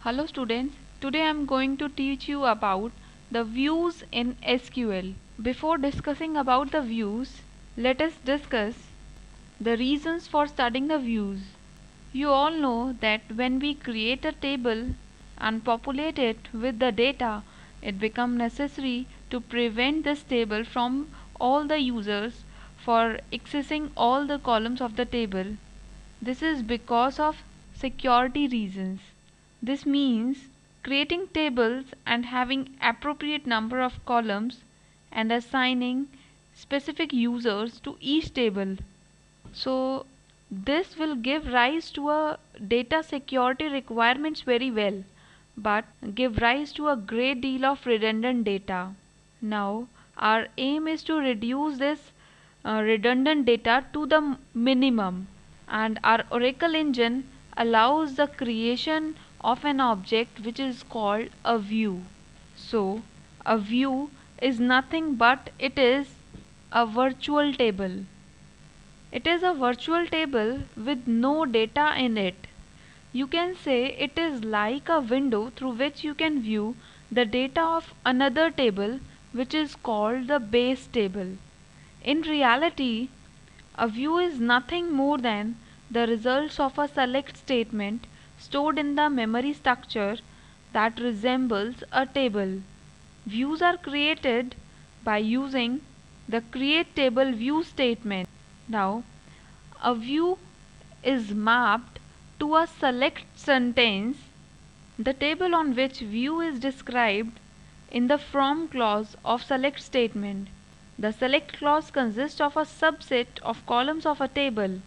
Hello students, today I am going to teach you about the views in SQL. Before discussing about the views, let us discuss the reasons for studying the views. You all know that when we create a table and populate it with the data, it becomes necessary to prevent this table from all the users for accessing all the columns of the table. This is because of security reasons. This means creating tables and having appropriate number of columns and assigning specific users to each table. So this will give rise to a data security requirements very well, but give rise to a great deal of redundant data. Now our aim is to reduce this redundant data to the minimum, and our Oracle engine allows the creation of an object which is called a view. So a view is nothing but it is a virtual table. It is a virtual table with no data in it. You can say it is like a window through which you can view the data of another table, which is called the base table. In reality, a view is nothing more than the results of a select statement stored in the memory structure that resembles a table. Views are created by using the create table view statement. Now, a view is mapped to a select sentence, the table on which view is described in the from clause of select statement. The select clause consists of a subset of columns of a table.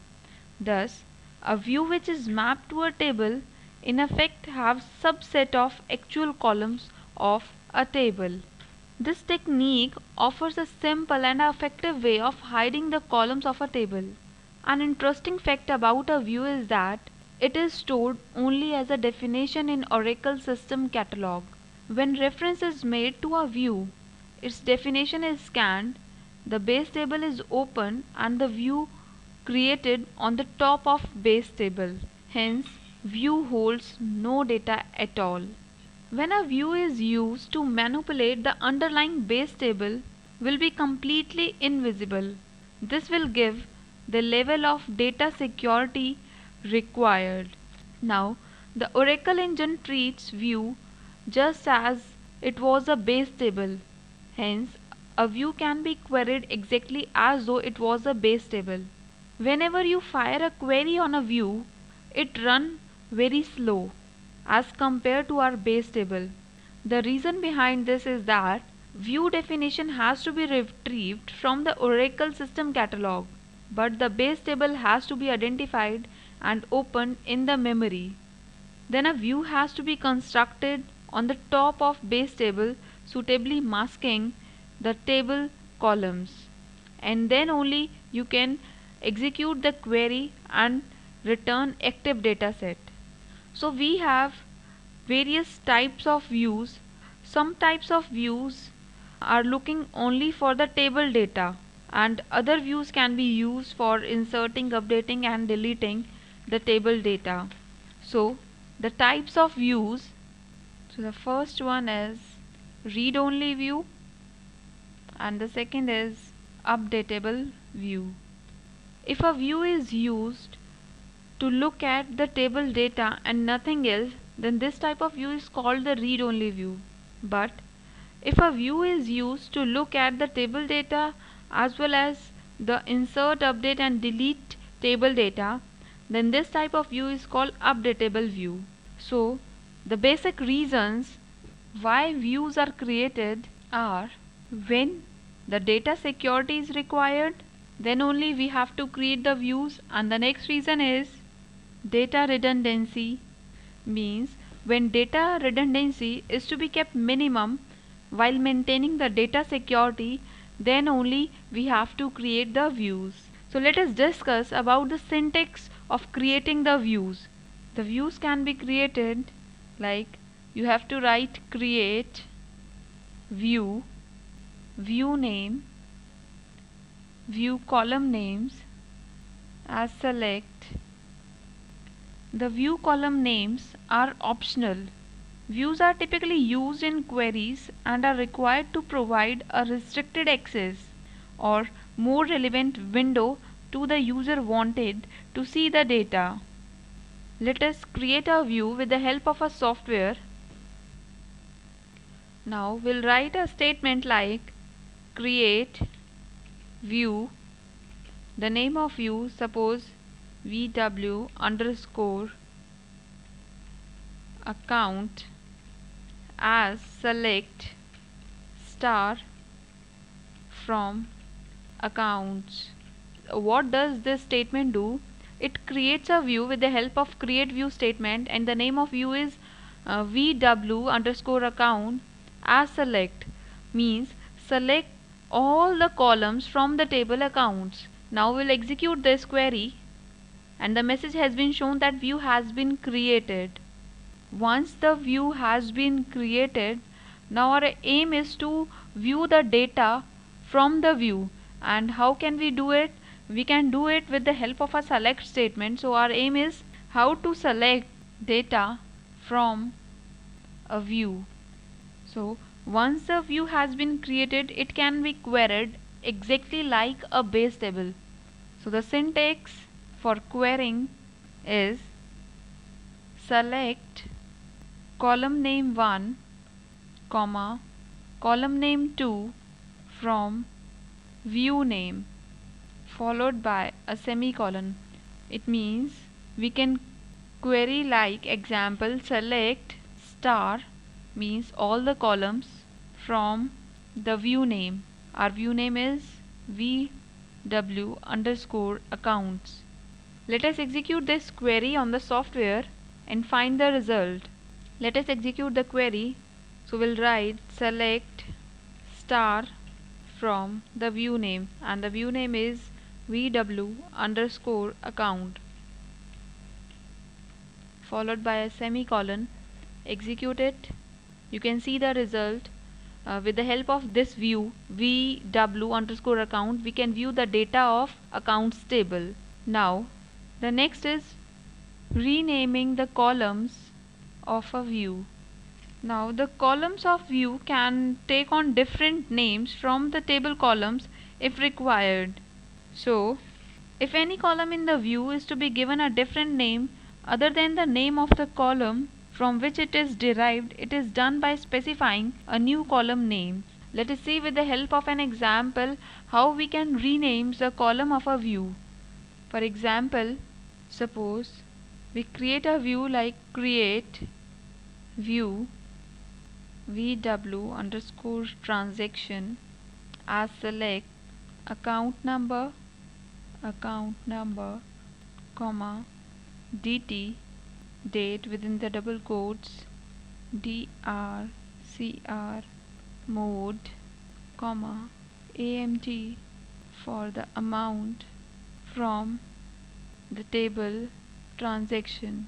Thus, a view which is mapped to a table in effect have subset of actual columns of a table. This technique offers a simple and effective way of hiding the columns of a table. An interesting fact about a view is that it is stored only as a definition in Oracle System Catalog. When reference is made to a view, its definition is scanned, the base table is opened and the view created on the top of base table. Hence, view holds no data at all. When a view is used to manipulate, the underlying base table will be completely invisible. This will give the level of data security required. Now, the Oracle engine treats view just as it was a base table. Hence, a view can be queried exactly as though it was a base table. Whenever you fire a query on a view, it runs very slow as compared to our base table. The reason behind this is that view definition has to be retrieved from the Oracle System Catalog, but the base table has to be identified and opened in the memory. Then a view has to be constructed on the top of base table, suitably masking the table columns, and then only you can execute the query and return active data set. So we have various types of views. Some types of views are looking only for the table data, and other views can be used for inserting, updating and deleting the table data. So the types of views, so the first one is read only view and the second is updatable view. If a view is used to look at the table data and nothing else, then this type of view is called the read only view. But if a view is used to look at the table data as well as the insert, update and delete table data, then this type of view is called updatable view. So the basic reasons why views are created are when the data security is required, then only we have to create the views, and the next reason is data redundancy, means when data redundancy is to be kept minimum while maintaining the data security, then only we have to create the views. So let us discuss about the syntax of creating the views. The views can be created like you have to write create view, view name, view column names as select. The view column names are optional. Views are typically used in queries and are required to provide a restricted access or more relevant window to the user wanted to see the data. Let us create a view with the help of a software. Now we'll write a statement like create view, the name of view, suppose VW underscore account as select star from accounts. What does this statement do? It creates a view with the help of create view statement, and the name of view is VW underscore account as select, means select all the columns from the table accounts. Now we'll execute this query and the message has been shown that view has been created. Once the view has been created, now our aim is to view the data from the view. And how can we do it? We can do it with the help of a select statement. So our aim is how to select data from a view. So once the view has been created, it can be queried exactly like a base table. So the syntax for querying is select column name 1, comma, column name 2 from view name, followed by a semicolon. It means we can query like example select star, means all the columns from the view name. Our view name is VW underscore accounts. Let us execute this query on the software and find the result. Let us execute the query. So we'll write select star from the view name, and the view name is VW underscore account, followed by a semicolon. Execute it. You can see the result. With the help of this view VW underscore account, we can view the data of accounts table. Now the next is renaming the columns of a view. Now the columns of view can take on different names from the table columns if required. So if any column in the view is to be given a different name other than the name of the column from which it is derived, it is done by specifying a new column name. Let us see with the help of an example how we can rename the column of a view. For example, suppose we create a view like create view VW underscore transaction as select account number, comma, DT, date within the double quotes, DRCR, mode, comma, AMT for the amount from the table transaction.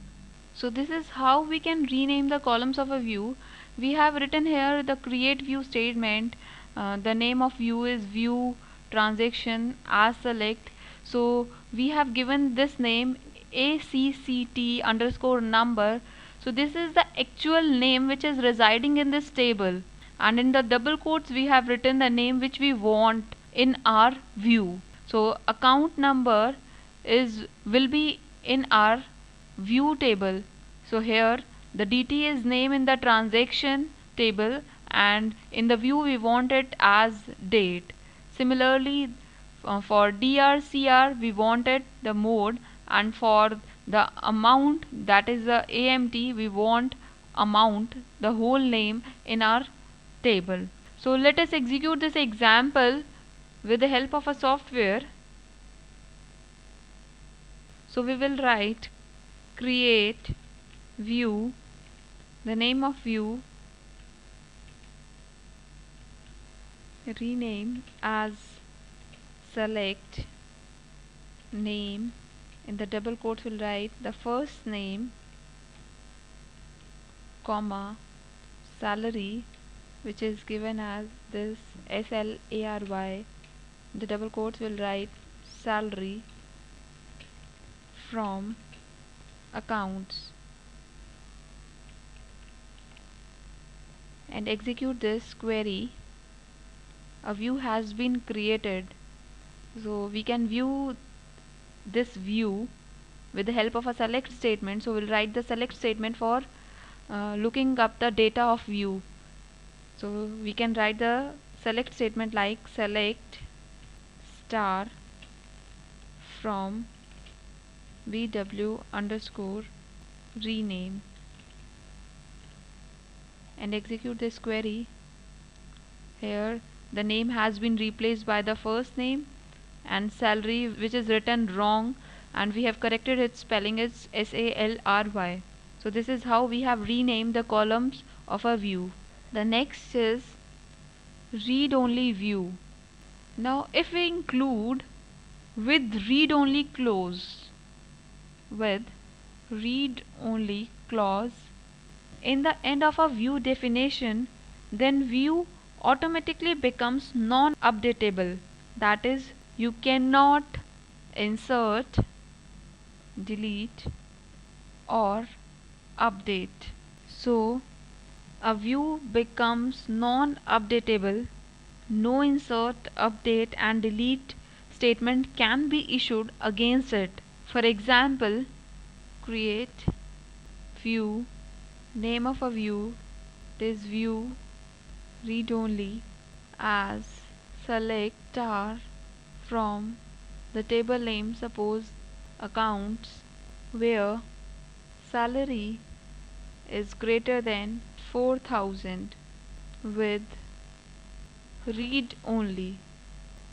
So this is how we can rename the columns of a view. We have written here the create view statement. The name of view is view transaction as select. So we have given this name ACCT underscore number. So this is the actual name which is residing in this table, and in the double quotes we have written the name which we want in our view. So account number will be in our view table. So here the DT is name in the transaction table, and in the view we want it as date. Similarly, for DRCR we wanted the mode, and for the amount, that is the AMT, we want amount, the whole name in our table. So let us execute this example with the help of a software. So we will write create view, the name of view, rename as select name. In the double quotes we'll write the first name, comma, salary, which is given as this SLARY. The double quotes will write salary from accounts. and execute this query, a view has been created. So we can view this view with the help of a select statement. So we'll write the select statement for looking up the data of view. So we can write the select statement like select star from vw underscore rename and execute this query. Here the name has been replaced by the first name, and salary, which is written wrong, and we have corrected its spelling, is SALRY. So this is how we have renamed the columns of a view. The next is read only view. Now if we include with read only clause, with read only clause in the end of a view definition, then view automatically becomes non-updatable. That is, you cannot insert, delete or update. So a view becomes non-updatable. No insert, update and delete statement can be issued against it. For example, create view, name of a view, this view read only as select star from the table name, suppose accounts, where salary is greater than 4,000 with read only.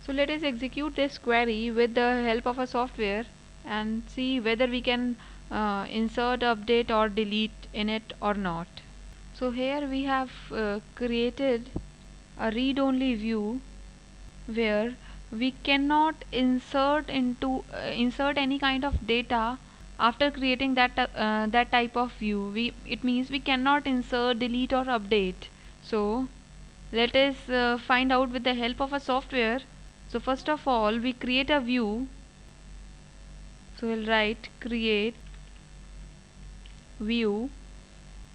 So let us execute this query with the help of a software and see whether we can insert, update or delete in it or not. So here we have created a read only view where we cannot insert any kind of data after creating that type of view. It means we cannot insert, delete or update. So let us find out with the help of a software. So first of all we create a view. So we'll write create view,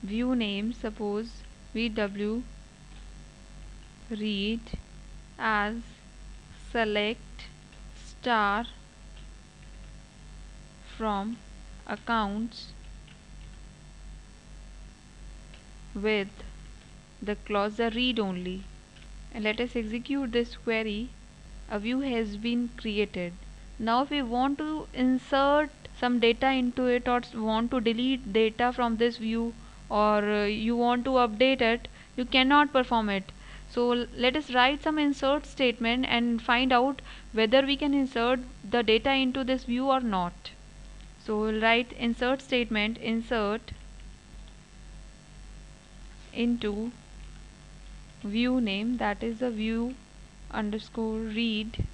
view name, suppose vw read as select star from accounts with the clause the read only, and let us execute this query. A view has been created. Now if we want to insert some data into it or want to delete data from this view, or you want to update it, you cannot perform it. So let us write some insert statement and find out whether we can insert the data into this view or not. So we'll write insert statement, insert into view name, that is the view underscore read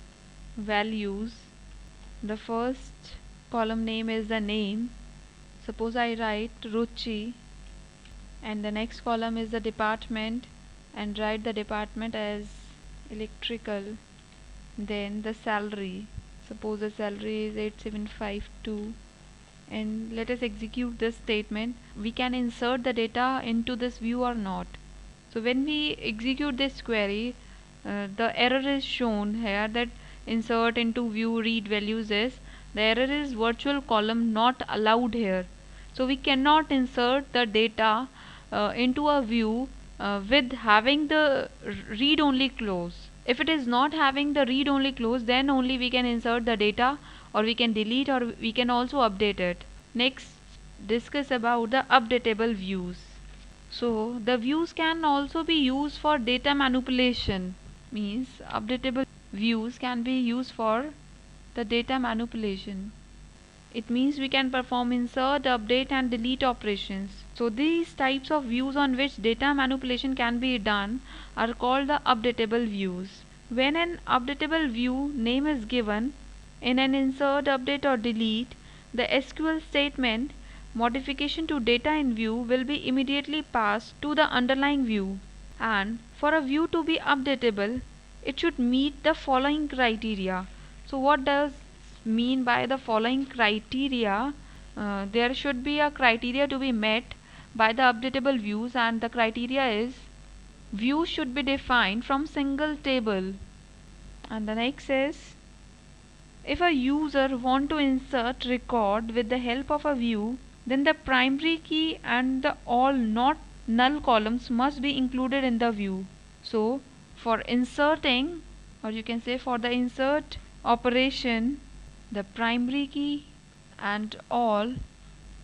values. The first column name is the name. Suppose I write Ruchi, and the next column is the department and write the department as electrical. Then the salary, suppose the salary is 8752, and let us execute this statement. We can insert the data into this view or not. So when we execute this query, the error is shown here that insert into view read values is, the error is virtual column not allowed here. So we cannot insert the data into a view with having the read only clause. If it is not having the read only clause, then only we can insert the data, or we can delete, or we can also update it. Next, discuss about the updatable views. So the views can also be used for data manipulation. Means updatable views can be used for the data manipulation. It means we can perform insert, update and delete operations. So these types of views on which data manipulation can be done are called the updatable views. When an updatable view name is given in an insert, update or delete, the SQL statement modification to data in view will be immediately passed to the underlying view. And for a view to be updatable, it should meet the following criteria. So what does mean by the following criteria? There should be a criteria to be met by the updatable views, and the criteria is views should be defined from single table. And the next is, if a user want to insert record with the help of a view, then the primary key and the all not null columns must be included in the view. So for inserting, or you can say for the insert operation, the primary key and all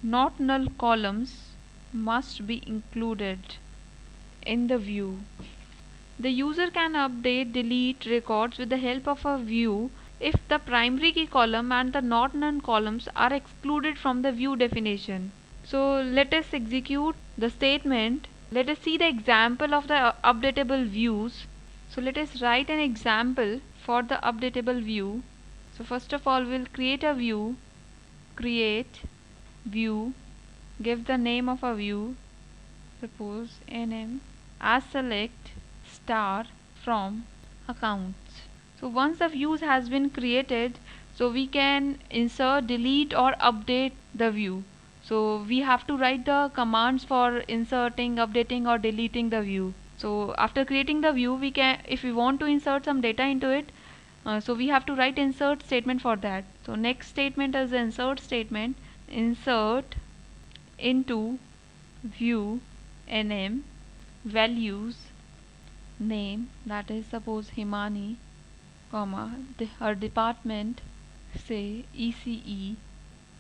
not null columns must be included in the view. The user can update, delete records with the help of a view if the primary key column and the not null columns are excluded from the view definition. So let us execute the statement. Let us see the example of the updatable views. So let us write an example for the updatable view. So first of all, we'll create a view, create view, give the name of a view, suppose nm, as select star from accounts. So once the views has been created, so we can insert, delete or update the view. So we have to write the commands for inserting, updating or deleting the view. So after creating the view, we can, if we want to insert some data into it, so we have to write insert statement for that. So next statement is the insert statement. Insert into view nm values name, that is suppose Himani, comma her department say ECE,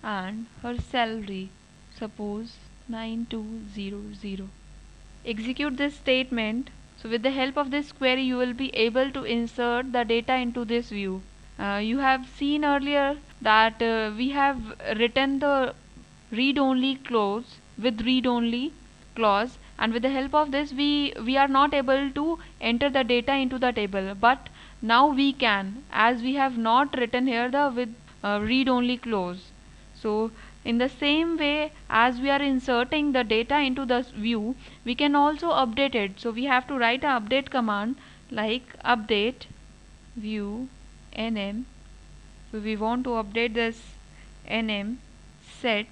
and her salary suppose 9200. Execute this statement. So with the help of this query you will be able to insert the data into this view. You have seen earlier that we have written the read only clause with read only clause, and with the help of this we are not able to enter the data into the table, but now we can, as we have not written here the with read only clause. So in the same way as we are inserting the data into the view, we can also update it. So we have to write an update command like update view nm. So we want to update this nm set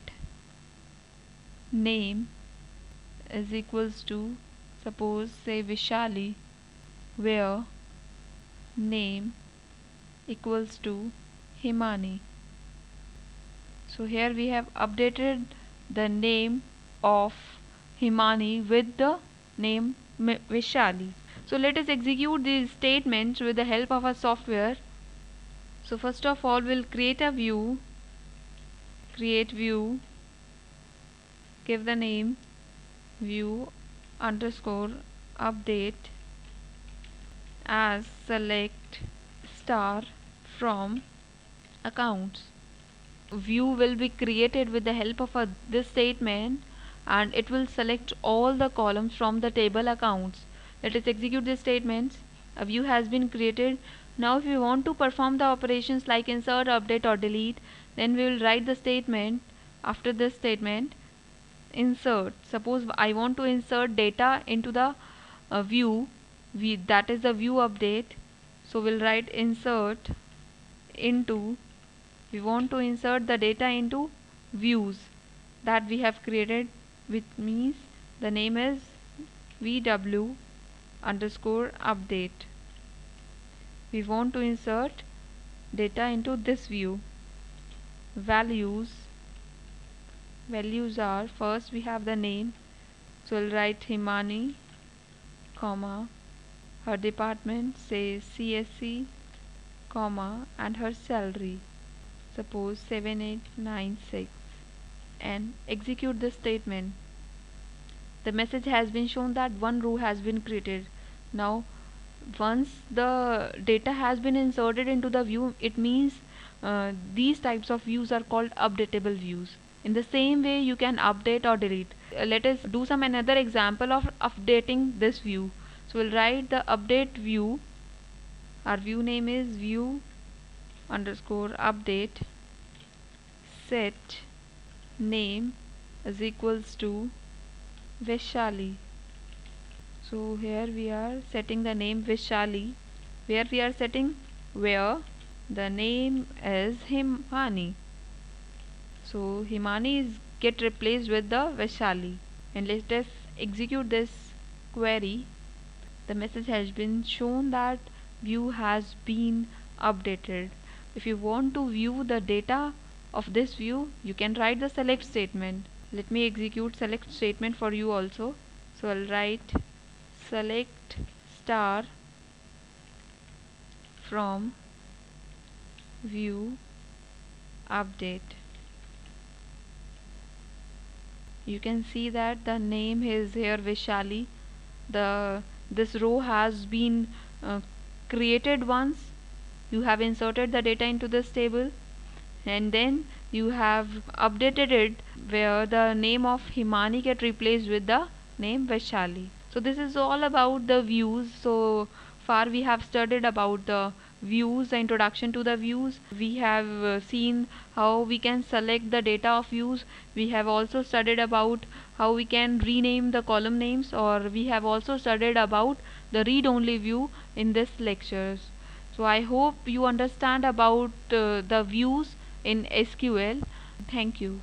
name is equals to suppose say Vishali, where name equals to Himani. So here we have updated the name of Himani with the name Vishali. So let us execute these statements with the help of a software. So first of all, we'll create a view, create view, give the name view underscore update as select star from accounts. View will be created with the help of this statement, and it will select all the columns from the table accounts. Let us execute this statement. A view has been created. Now if we want to perform the operations like insert, update or delete, then we will write the statement. After this statement, insert, suppose I want to insert data into the view, that is the view update. So we'll write insert into, we want to insert the data into views that we have created, which means the name is vw underscore update. We want to insert data into this view. Values are, first we have the name, so we'll write Himani, comma her department say CSC, comma and her salary suppose 7896, and execute this statement. The message has been shown that one row has been created. Now once the data has been inserted into the view, it means these types of views are called updatable views. In the same way you can update or delete. Let us do some another example of updating this view. So we'll write the update view. Our view name is view underscore update, set name is equals to Vishali. So here we are setting the name Vishali, where we are setting where the name is Himani. So Himani is get replaced with the Vishali, and let us execute this query. the message has been shown that view has been updated. If you want to view the data of this view, you can write the select statement. Let me execute select statement for you also. So I'll write select star from view update. You can see that the name is here Vishali. This row has been created once. You have inserted the data into this table, and then you have updated it where the name of Himani get replaced with the name Vaishali. So this is all about the views. So far we have studied about the views, the introduction to the views. We have seen how we can select the data of views. We have also studied about how we can rename the column names, or we have also studied about the read only view in this lectures. So I hope you understand about the views in SQL. Thank you.